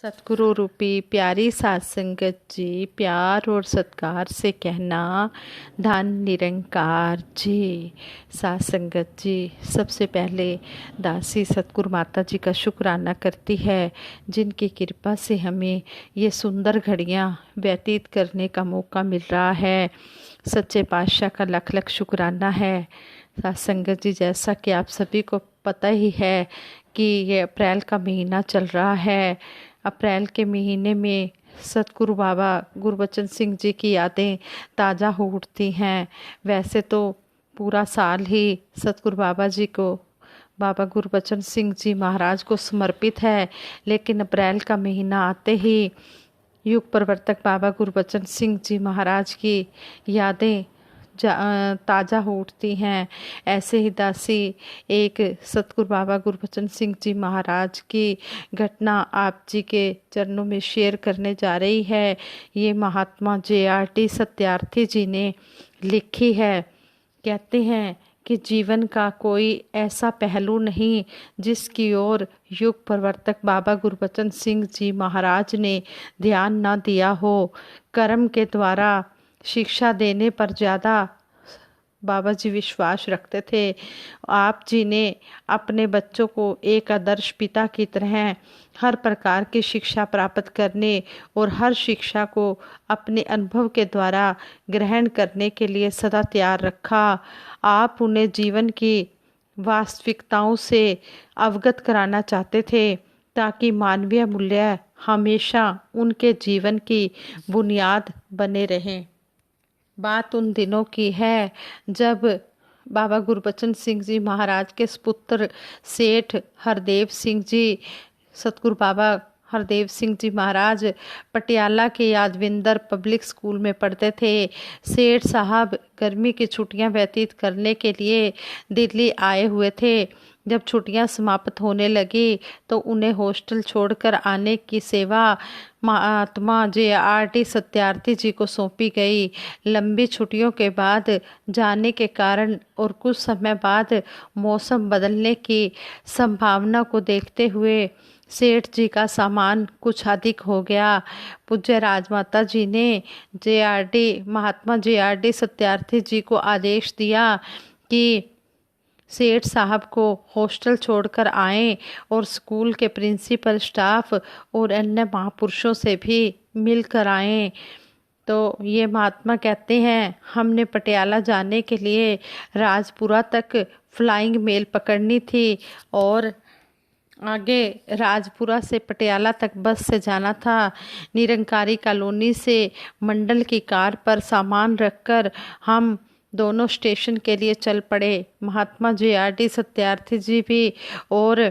सतगुरु रूपी प्यारी साध संगत जी, प्यार और सत्कार से कहना धन निरंकार जी। साध संगत जी, सबसे पहले दासी सतगुरु माता जी का शुक्राना करती है, जिनकी कृपा से हमें ये सुंदर घड़ियाँ व्यतीत करने का मौका मिल रहा है। सच्चे पातशाह का लख लख शुक्राना है। साध संगत जी, जैसा कि आप सभी को पता ही है कि ये अप्रैल का महीना चल रहा है। अप्रैल के महीने में सतगुरु बाबा गुरबचन सिंह जी की यादें ताज़ा हो उठती हैं। वैसे तो पूरा साल ही सतगुरु बाबा जी को, बाबा गुरबचन सिंह जी महाराज को समर्पित है, लेकिन अप्रैल का महीना आते ही युग प्रवर्तक बाबा गुरबचन सिंह जी महाराज की यादें ताज़ा हो उठती हैं। ऐसे ही दासी एक सतगुरु बाबा गुरबचन सिंह जी महाराज की घटना आप जी के चरणों में शेयर करने जा रही है। ये महात्मा JRT सत्यार्थी जी ने लिखी है। कहते हैं कि जीवन का कोई ऐसा पहलू नहीं जिसकी ओर युग प्रवर्तक बाबा गुरबचन सिंह जी महाराज ने ध्यान न दिया हो। कर्म के द्वारा शिक्षा देने पर ज़्यादा बाबा जी विश्वास रखते थे। आप जी ने अपने बच्चों को एक आदर्श पिता की तरह हर प्रकार की शिक्षा प्राप्त करने और हर शिक्षा को अपने अनुभव के द्वारा ग्रहण करने के लिए सदा तैयार रखा। आप उन्हें जीवन की वास्तविकताओं से अवगत कराना चाहते थे, ताकि मानवीय मूल्य हमेशा उनके जीवन की बुनियाद बने रहें। बात उन दिनों की है जब बाबा गुरबचन सिंह जी महाराज के सुपुत्र सेठ हरदेव सिंह जी, सतगुरु बाबा हरदेव सिंह जी महाराज पटियाला के यादविंदर पब्लिक स्कूल में पढ़ते थे। सेठ साहब गर्मी की छुट्टियां व्यतीत करने के लिए दिल्ली आए हुए थे। जब छुट्टियां समाप्त होने लगी तो उन्हें हॉस्टल छोड़कर आने की सेवा महात्मा JRT सत्यार्थी जी को सौंपी गई। लंबी छुट्टियों के बाद जाने के कारण और कुछ समय बाद मौसम बदलने की संभावना को देखते हुए सेठ जी का सामान कुछ अधिक हो गया। पूज्य राजमाता जी ने महात्मा JRT सत्यार्थी जी को आदेश दिया कि सेठ साहब को हॉस्टल छोड़कर आएं और स्कूल के प्रिंसिपल, स्टाफ और अन्य महापुरुषों से भी मिलकर आएं। तो ये महात्मा कहते हैं, हमने पटियाला जाने के लिए राजपुरा तक फ्लाइंग मेल पकड़नी थी और आगे राजपुरा से पटियाला तक बस से जाना था। निरंकारी कॉलोनी से मंडल की कार पर सामान रखकर हम दोनों स्टेशन के लिए चल पड़े। महात्मा JRT सत्यार्थी जी भी और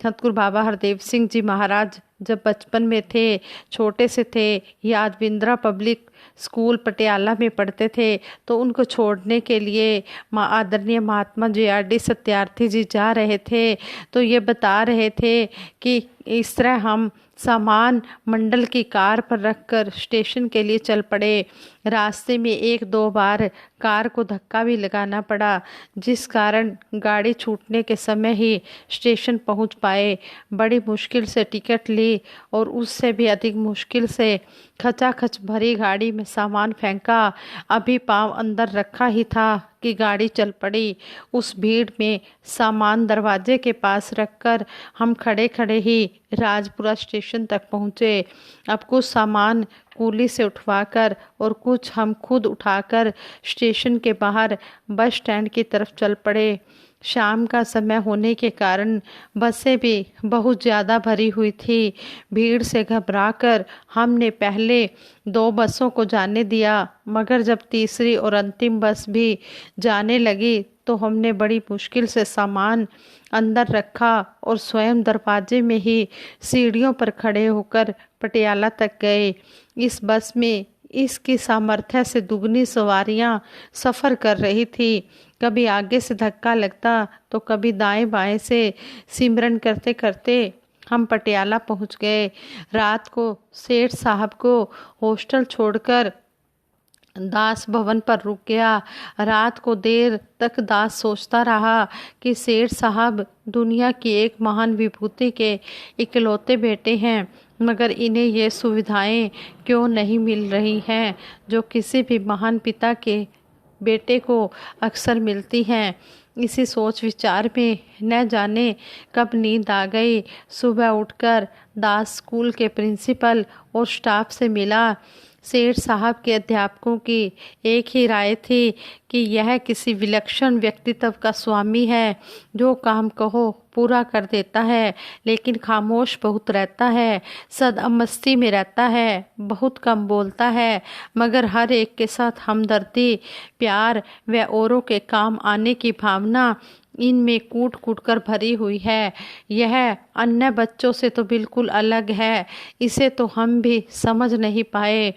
सतगुरु बाबा हरदेव सिंह जी महाराज जब बचपन में थे, छोटे से थे, यादविंद्रा पब्लिक स्कूल पटियाला में पढ़ते थे, तो उनको छोड़ने के लिए आदरणीय महात्मा JRT सत्यार्थी जी जा रहे थे। तो ये बता रहे थे कि इस तरह हम सामान मंडल की कार पर रखकर स्टेशन के लिए चल पड़े। रास्ते में एक दो बार कार को धक्का भी लगाना पड़ा, जिस कारण गाड़ी छूटने के समय ही स्टेशन पहुंच पाए। बड़ी मुश्किल से टिकट ली और उससे भी अधिक मुश्किल से खचाखच भरी गाड़ी में सामान फेंका। अभी पाँव अंदर रखा ही था कि गाड़ी चल पड़ी। उस भीड़ में सामान दरवाजे के पास रखकर हम खड़े खड़े ही राजपुरा स्टेशन तक पहुँचे। अब कुछ सामान कूली से उठवाकर और कुछ हम खुद उठाकर स्टेशन के बाहर बस स्टैंड की तरफ चल पड़े। शाम का समय होने के कारण बसें भी बहुत ज़्यादा भरी हुई थी। भीड़ से घबराकर हमने पहले 2 बसों को जाने दिया, मगर जब तीसरी और अंतिम बस भी जाने लगी तो हमने बड़ी मुश्किल से सामान अंदर रखा और स्वयं दरवाजे में ही सीढ़ियों पर खड़े होकर पटियाला तक गए। इस बस में इसकी सामर्थ्य से दुगनी सवारियां सफ़र कर रही थी। कभी आगे से धक्का लगता तो कभी दाएं बाएं से सिमरन करते करते हम पटियाला पहुंच गए। रात को सेठ साहब को हॉस्टल छोड़कर दास भवन पर रुक गया। रात को देर तक दास सोचता रहा कि सेठ साहब दुनिया की एक महान विभूति के इकलौते बेटे हैं मगर इन्हें ये सुविधाएं क्यों नहीं मिल रही हैं जो किसी भी महान पिता के बेटे को अक्सर मिलती हैं। इसी सोच विचार में न जाने कब नींद आ गई। सुबह उठकर दास स्कूल के प्रिंसिपल और स्टाफ से मिला। सेठ साहब के अध्यापकों की एक ही राय थी कि यह किसी विलक्षण व्यक्तित्व का स्वामी है, जो काम कहो पूरा कर देता है, लेकिन खामोश बहुत रहता है, सद-मस्ती में रहता है, बहुत कम बोलता है, मगर हर एक के साथ हमदर्दी, प्यार व औरों के काम आने की भावना इनमें कूट कूट कर भरी हुई है। यह अन्य बच्चों से तो बिल्कुल अलग है, इसे तो हम भी समझ नहीं पाए।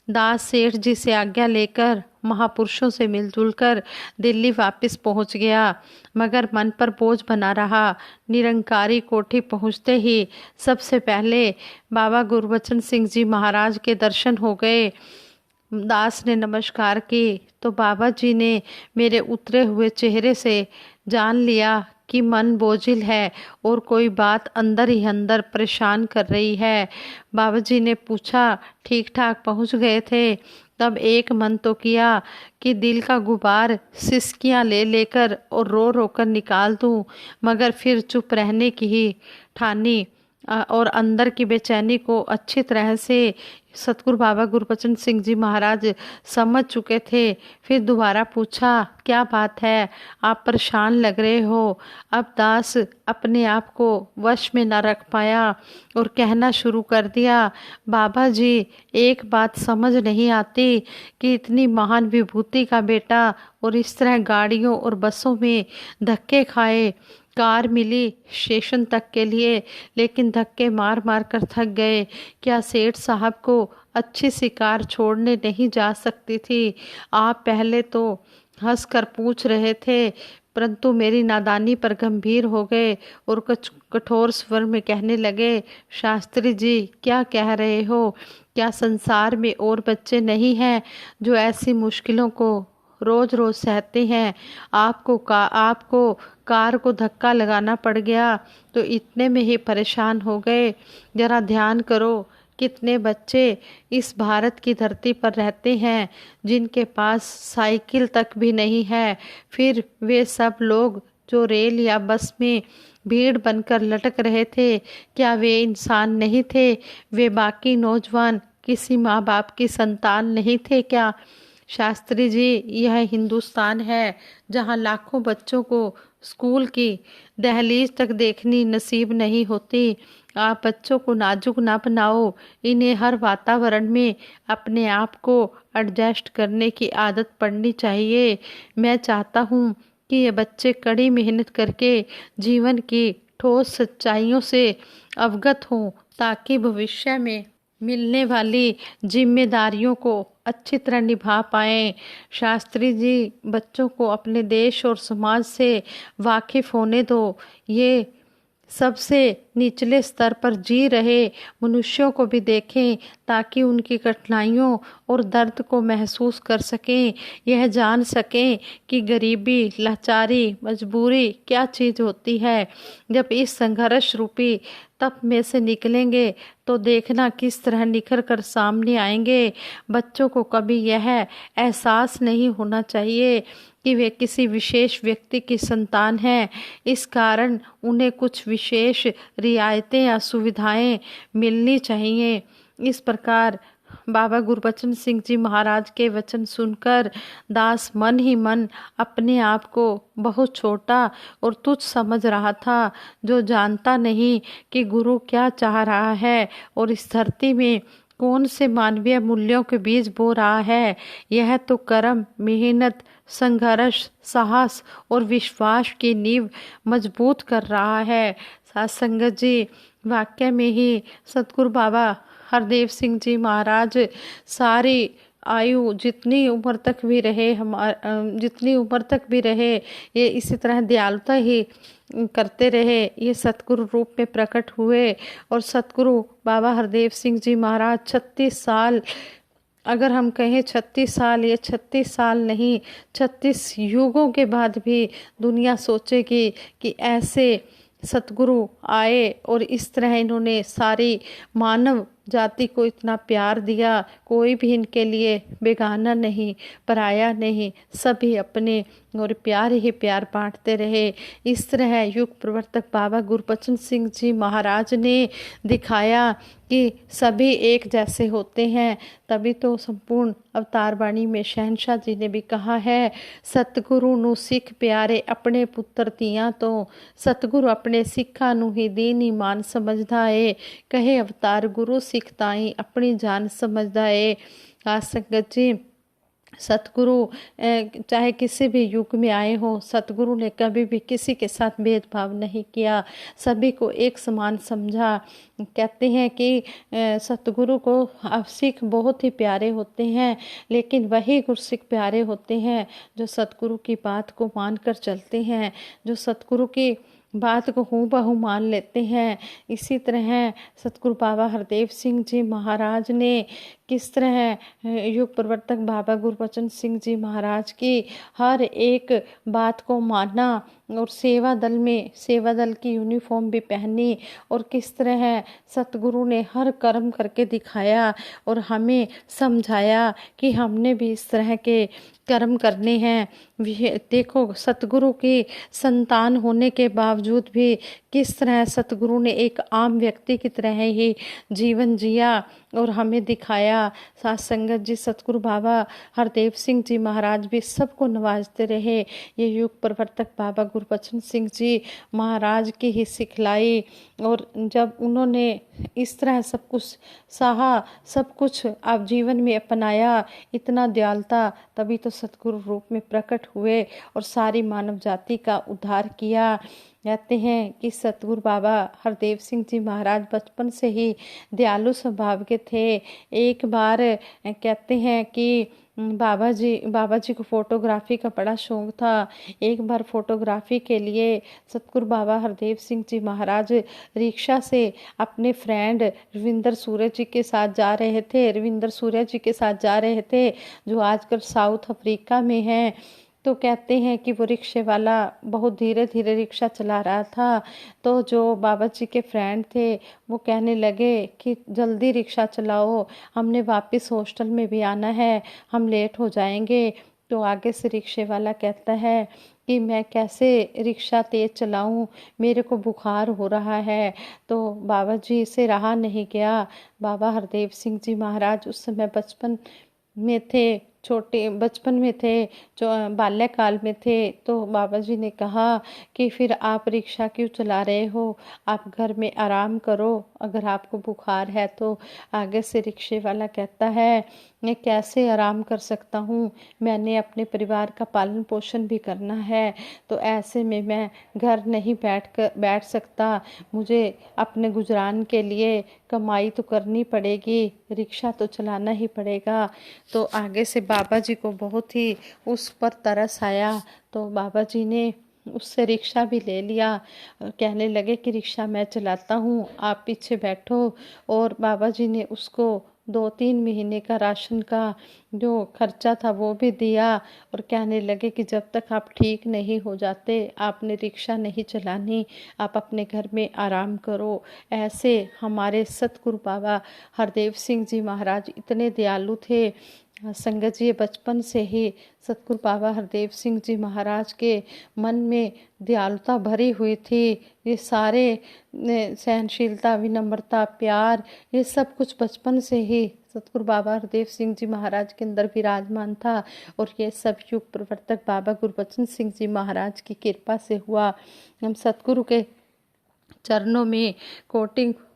दास सेठ जी से आज्ञा लेकर महापुरुषों से मिलजुल कर दिल्ली वापस पहुंच गया, मगर मन पर बोझ बना रहा। निरंकारी कोठी पहुंचते ही सबसे पहले बाबा गुरबचन सिंह जी महाराज के दर्शन हो गए। दास ने नमस्कार की तो बाबा जी ने मेरे उतरे हुए चेहरे से जान लिया कि मन बोझिल है और कोई बात अंदर ही अंदर परेशान कर रही है। बाबा जी ने पूछा, ठीक ठाक पहुंच गए थे? तब एक मन तो किया कि दिल का गुबार सिसकियां ले लेकर और रो रो कर निकाल दूं, मगर फिर चुप रहने की ही ठानी और अंदर की बेचैनी को अच्छी तरह से सतगुरु बाबा गुरबचन सिंह जी महाराज समझ चुके थे। फिर दोबारा पूछा, क्या बात है, आप परेशान लग रहे हो? अब दास अपने आप को वश में न रख पाया और कहना शुरू कर दिया, बाबा जी एक बात समझ नहीं आती कि इतनी महान विभूति का बेटा और इस तरह गाड़ियों और बसों में धक्के खाए। कार मिली स्टेशन तक के लिए, लेकिन धक्के मार मार कर थक गए। क्या सेठ साहब को अच्छी सी कार छोड़ने नहीं जा सकती थी? आप पहले तो हंस कर पूछ रहे थे, परंतु मेरी नादानी पर गंभीर हो गए और कुछ कठोर स्वर में कहने लगे, शास्त्री जी क्या कह रहे हो? क्या संसार में और बच्चे नहीं हैं जो ऐसी मुश्किलों को रोज रोज सहते हैं? आपको कार को धक्का लगाना पड़ गया तो इतने में ही परेशान हो गए। जरा ध्यान करो, कितने बच्चे इस भारत की धरती पर रहते हैं जिनके पास साइकिल तक भी नहीं है। फिर वे सब लोग जो रेल या बस में भीड़ बनकर लटक रहे थे, क्या वे इंसान नहीं थे? वे बाकी नौजवान किसी माँ बाप की संतान नहीं थे क्या? शास्त्री जी, यह हिंदुस्तान है जहाँ लाखों बच्चों को स्कूल की दहलीज तक देखनी नसीब नहीं होती। आप बच्चों को नाजुक ना बनाओ, इन्हें हर वातावरण में अपने आप को एडजस्ट करने की आदत पड़नी चाहिए। मैं चाहता हूँ कि ये बच्चे कड़ी मेहनत करके जीवन की ठोस सच्चाइयों से अवगत हों, ताकि भविष्य में मिलने वाली जिम्मेदारियों को अच्छी तरह निभा पाएं। शास्त्री जी, बच्चों को अपने देश और समाज से वाकिफ होने दो। ये सबसे निचले स्तर पर जी रहे मनुष्यों को भी देखें, ताकि उनकी कठिनाइयों और दर्द को महसूस कर सकें, यह जान सकें कि गरीबी, लाचारी, मजबूरी क्या चीज़ होती है। जब इस संघर्ष रूपी तप में से निकलेंगे तो देखना किस तरह निखर कर सामने आएंगे। बच्चों को कभी यह एहसास नहीं होना चाहिए कि वे किसी विशेष व्यक्ति की संतान हैं, इस कारण उन्हें कुछ विशेष रियायतें या सुविधाएं मिलनी चाहिए। इस प्रकार बाबा गुरबचन सिंह जी महाराज के वचन सुनकर दास मन ही मन अपने आप को बहुत छोटा और तुच्छ समझ रहा था, जो जानता नहीं कि गुरु क्या चाह रहा है और इस धरती में कौन से मानवीय मूल्यों के बीज बो रहा है। यह तो कर्म, मेहनत, संघर्ष, साहस और विश्वास की नींव मजबूत कर रहा है। साथ संगत जी, वाक्य में ही सतगुरु बाबा हरदेव सिंह जी महाराज सारी आयु जितनी उम्र तक भी रहे, जितनी उम्र तक भी रहे, ये इसी तरह दयालुता ही करते रहे। ये सतगुरु रूप में प्रकट हुए और सतगुरु बाबा हरदेव सिंह जी महाराज 36 साल, अगर हम कहें 36 साल, ये 36 साल नहीं, 36 युगों के बाद भी दुनिया सोचेगी कि ऐसे सतगुरु आए और इस तरह इन्होंने सारी मानव जाति को इतना प्यार दिया। कोई भी इनके लिए बेगाना नहीं, पराया नहीं, सभी अपने और प्यार ही प्यार बांटते रहे। इस तरह युग प्रवर्तक बाबा गुरबचन सिंह जी महाराज ने दिखाया कि सभी एक जैसे होते हैं। तभी तो संपूर्ण अवतार बाणी में शहनशाह जी ने भी कहा है, सतगुरु नु सिख प्यारे अपने पुत्र तियां तो, सतगुरु अपने सिखा नु ही दीन ईमान समझदा है, कहे अवतार गुरु सिख ताई अपनी जान समझदा है। आज संगत जी, सतगुरु चाहे किसी भी युग में आए हो, सतगुरु ने कभी भी किसी के साथ भेदभाव नहीं किया, सभी को एक समान समझा। कहते हैं कि सतगुरु को सिख बहुत ही प्यारे होते हैं, लेकिन वही गुरसिख प्यारे होते हैं जो सतगुरु की बात को मानकर चलते हैं, जो सतगुरु की बात को हूबहू मान लेते हैं। इसी तरह सतगुरु बाबा हरदेव सिंह जी महाराज ने किस तरह युग प्रवर्तक बाबा गुरबचन सिंह जी महाराज की हर एक बात को माना और सेवा दल की यूनिफॉर्म भी पहनी, और किस तरह सतगुरु ने हर कर्म करके दिखाया और हमें समझाया कि हमने भी इस तरह के कर्म करने हैं। देखो, सतगुरु की संतान होने के बावजूद भी किस तरह सतगुरु ने एक आम व्यक्ति की तरह ही जीवन जिया और हमें दिखाया। साथ संगत जी, सतगुरु बाबा हरदेव सिंह जी महाराज भी सबको नवाजते रहे। ये युग प्रवर्तक बाबा गुरबचन सिंह जी महाराज की ही सिखलाई, और जब उन्होंने इस तरह सब कुछ सहा, सब कुछ आप जीवन में अपनाया, इतना दयालुता, तभी तो सतगुरु रूप में प्रकट हुए और सारी मानव जाति का उद्धार किया। कहते हैं कि सतगुरु बाबा हरदेव सिंह जी महाराज बचपन से ही दयालु स्वभाव के थे। एक बार कहते हैं कि बाबा जी को फोटोग्राफी का बड़ा शौक था। एक बार फोटोग्राफी के लिए सतगुरु बाबा हरदेव सिंह जी महाराज रिक्शा से अपने फ्रेंड रविंदर सूर्य जी के साथ जा रहे थे, जो आजकल साउथ अफ्रीका में हैं। तो कहते हैं कि वो रिक्शे वाला बहुत धीरे धीरे रिक्शा चला रहा था, तो जो बाबा जी के फ्रेंड थे वो कहने लगे कि जल्दी रिक्शा चलाओ, हमने वापस हॉस्टल में भी आना है, हम लेट हो जाएंगे। तो आगे से रिक्शे वाला कहता है कि मैं कैसे रिक्शा तेज चलाऊं, मेरे को बुखार हो रहा है। तो बाबा जी से रहा नहीं गया। बाबा हरदेव सिंह जी महाराज उस समय बचपन में थे, जो बाल्यकाल में थे। तो बाबा जी ने कहा कि फिर आप रिक्शा क्यों चला रहे हो, आप घर में आराम करो अगर आपको बुखार है तो। आगे से रिक्शे वाला कहता है, मैं कैसे आराम कर सकता हूँ, मैंने अपने परिवार का पालन पोषण भी करना है, तो ऐसे में मैं घर नहीं बैठ सकता, मुझे अपने गुजरान के लिए कमाई तो करनी पड़ेगी, रिक्शा तो चलाना ही पड़ेगा। तो आगे से बाबा जी को बहुत ही उस पर तरस आया, तो बाबा जी ने उससे रिक्शा भी ले लिया। कहने लगे कि रिक्शा मैं चलाता हूँ, आप पीछे बैठो। और बाबा जी ने उसको 2-3 महीने का राशन का जो खर्चा था वो भी दिया, और कहने लगे कि जब तक आप ठीक नहीं हो जाते आपने रिक्शा नहीं चलानी, आप अपने घर में आराम करो। ऐसे हमारे सतगुरु बाबा हरदेव सिंह जी महाराज इतने दयालु थे। संगत जी, बचपन से ही सतगुरु बाबा हरदेव सिंह जी महाराज के मन में दयालुता भरी हुई थी। ये सारे सहनशीलता, विनम्रता, प्यार, ये सब कुछ बचपन से ही सतगुरु बाबा हरदेव सिंह जी महाराज के अंदर विराजमान था, और ये सब युग प्रवर्तक बाबा गुरबचन सिंह जी महाराज की कृपा से हुआ। हम सतगुरु के चरणों में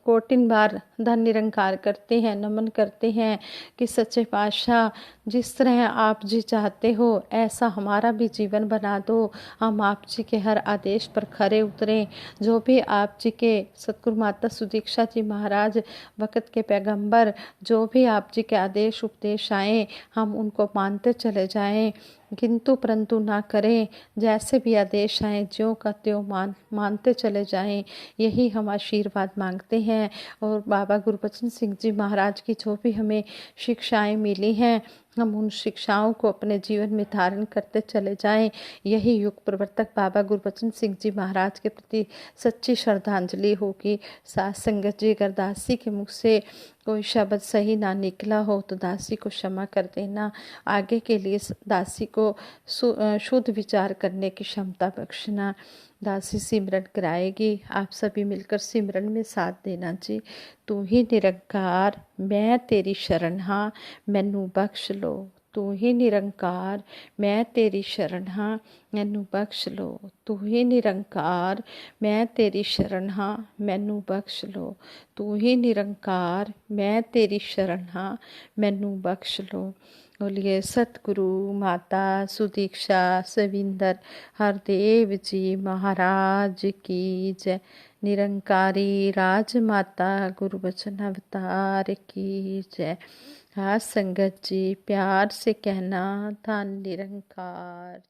कोटिन बार धन निरंकार करते हैं, नमन करते हैं कि सच्चे पातशाह, जिस तरह आप जी चाहते हो ऐसा हमारा भी जीवन बना दो। हम आप जी के हर आदेश पर खरे उतरें। जो भी आप जी के सतगुरु माता सुदीक्षा जी महाराज वक़्त के पैगंबर, जो भी आप जी के आदेश उपदेश आए, हम उनको मानते चले जाएं, किंतु परंतु ना करें। जैसे भी आदेश आए ज्यों का त्यों मानते चले जाएं। यही हम आशीर्वाद मांगते हैं। और बाबा गुरबचन सिंह जी महाराज की जो भी हमें शिक्षाएं मिली हैं, हम उन शिक्षाओं को अपने जीवन में धारण करते चले जाएं। यही युग प्रवर्तक बाबा गुरबचन सिंह जी महाराज के प्रति सच्ची श्रद्धांजलि होगी। साथ संगत जी, अगर दासी के मुख से कोई शब्द सही ना निकला हो तो दासी को क्षमा कर देना। आगे के लिए दासी को शुद्ध विचार करने की क्षमता बख्शना। दासी सिमरन कराएगी, आप सभी मिलकर सिमरन में साथ देना जी। तू ही निरंकार मैं तेरी शरण हाँ, मैनू बख्श लो। तू ही निरंकार मैं तेरी शरण हाँ, मैनू बख्श लो। तू ही निरंकार मैं तेरी शरण हाँ, मैनू बख्श लो। तू ही निरंकार मैं तेरी शरण हाँ, मैनू बख्श लो। बोलिए सतगुरु माता सुदीक्षा सविंदर हरदेव जी महाराज की जय। निरंकारी राजमाता गुरुबचन अवतार की जय। हाँ संगत जी, प्यार से कहना धन निरंकार।